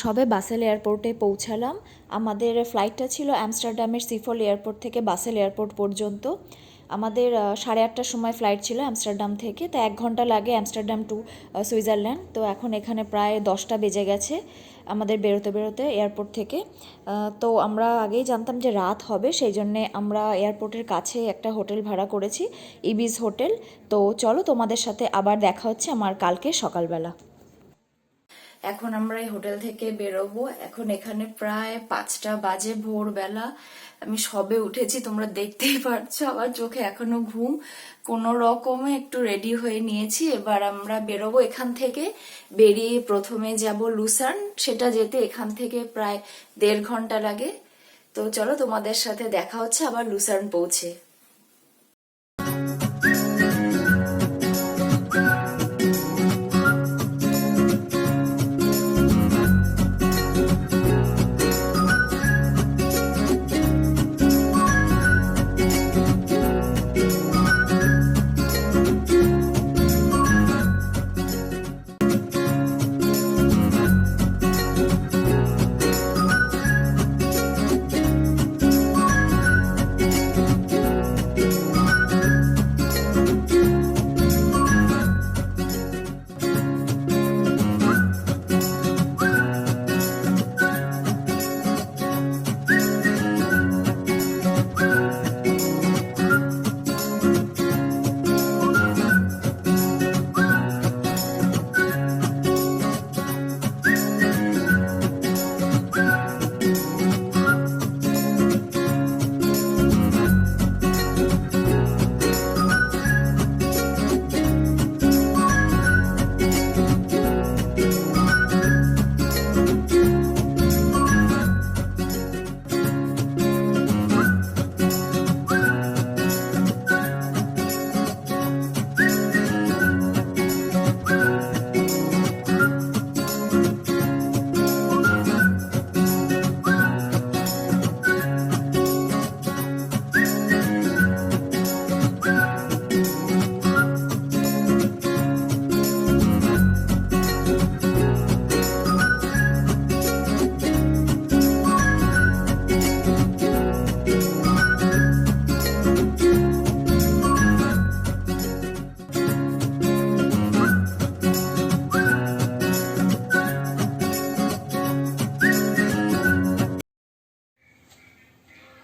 সবে বাসেল এয়ারপোর্টে পৌঁছালাম। আমাদের ফ্লাইটটা ছিল আমস্টারডামের সিফল এয়ারপোর্ট থেকে বাসেল এয়ারপোর্ট পর্যন্ত। আমাদের 8:30টার সময় ফ্লাইট ছিল আমস্টারডাম থেকে, তো 1 ঘন্টা লাগে আমস্টারডাম টু সুইজারল্যান্ড। তো এখন এখানে প্রায় 10টা বেজে গেছে আমাদের বেরোতে বেরোতে এয়ারপোর্ট থেকে। তো আমরা আগেই জানতাম যে রাত হবে, সেই জন্যে আমরা এয়ারপোর্টের কাছে একটা হোটেল ভাড়া করেছি, ইবিস হোটেল। তো চলো তোমাদের সাথে আবার দেখা হচ্ছে আমার কালকে সকালবেলা। এখন আমরা এই হোটেল থেকে বেরোবো। এখন এখানে প্রায় 5টা বাজে, ভোরবেলা। আমি সবে উঠেছি, তোমরা দেখতেই পারছো, আমার চোখে এখনো ঘুম। কোনো রকমে একটু রেডি হয়ে নিয়েছি। এবার আমরা বেরোবো এখান থেকে। বেরিয়ে প্রথমে যাব লুসার্ন, সেটা যেতে এখান থেকে প্রায় 1.5 ঘন্টা লাগে। তো চলো তোমাদের সাথে দেখা হচ্ছে আবার লুসার্ন পৌঁছে।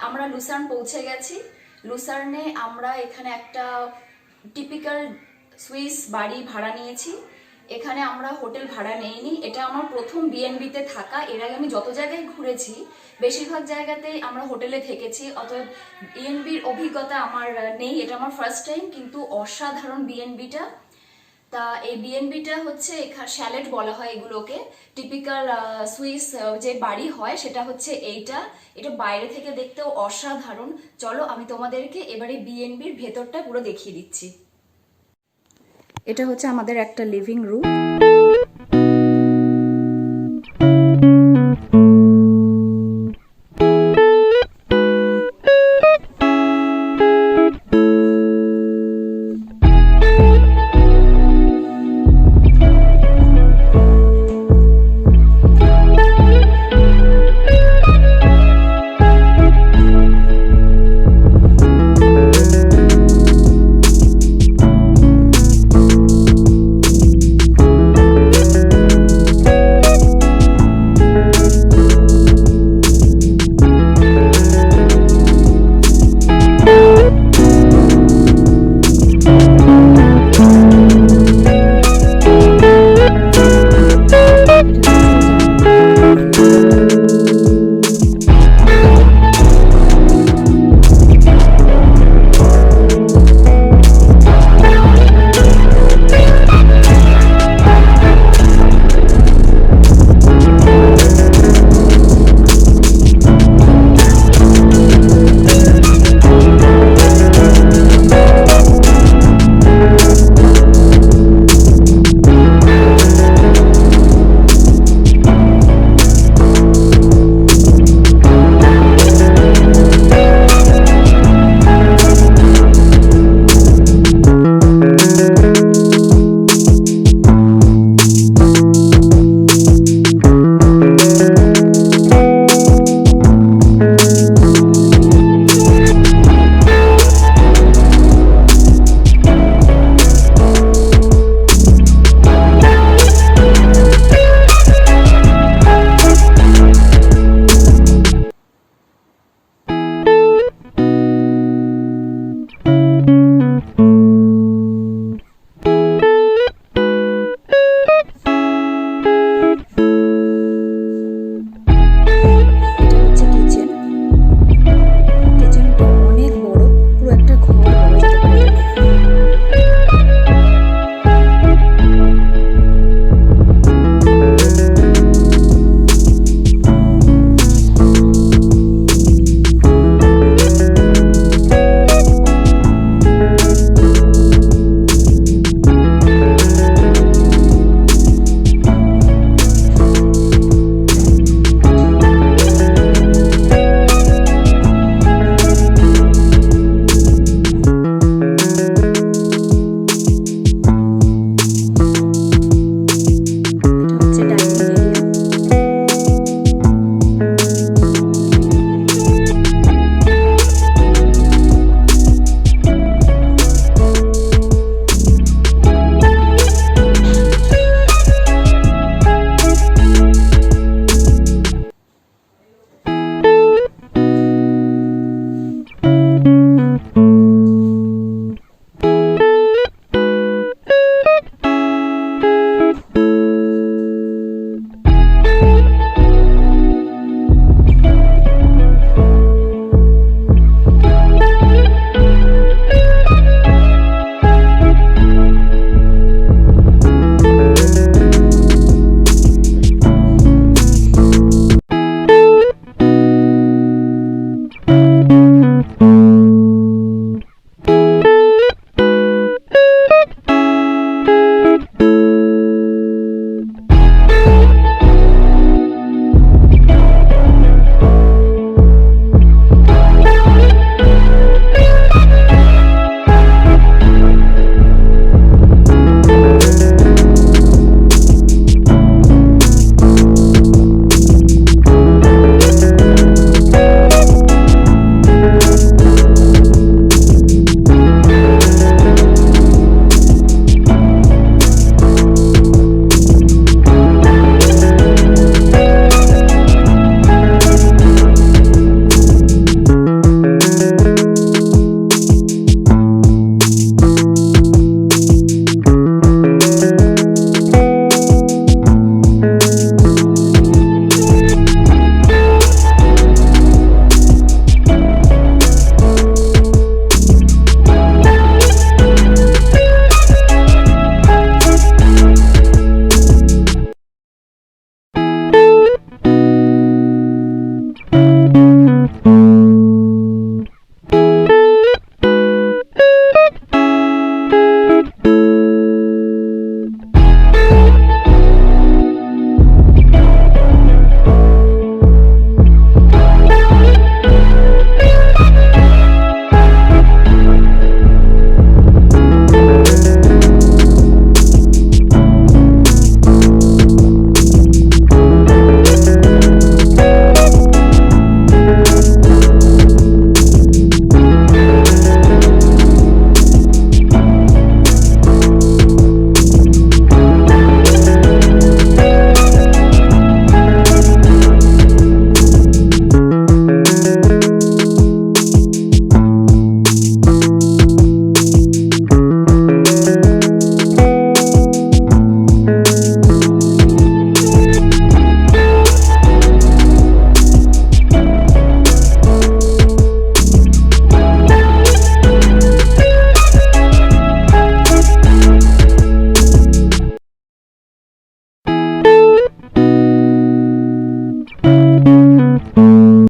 আমরা লুসার্ন পৌঁছে গেছি। লুসার্নে আমরা এখানে একটা টিপিক্যাল সুইস বাড়ি ভাড়া নিয়েছি। এখানে আমরা হোটেল ভাড়া নেইনি, এটা আমার প্রথম বিএনবিতে থাকা। এর আগে আমি যত জায়গায় ঘুরেছি বেশিরভাগ জায়গাতেই আমরা হোটেলে থেকেছি, অতএব বিএনবির অভিজ্ঞতা আমার নেই, এটা আমার ফার্স্ট টাইম। কিন্তু অসাধারণ বিএনবিটা। তা এই বিএনবিটা হচ্ছে শ্যালেট বলা হয় এগুলোকে। টিপিক্যাল সুইস যে বাড়ি হয় সেটা হচ্ছে এটা বাইরে থেকে দেখতেও অসাধারণ। চলো আমি তোমাদেরকে এবারে বিএনবির ভেতরটা পুরো দেখিয়ে দিচ্ছি। এটা হচ্ছে আমাদের একটা লিভিং রুম।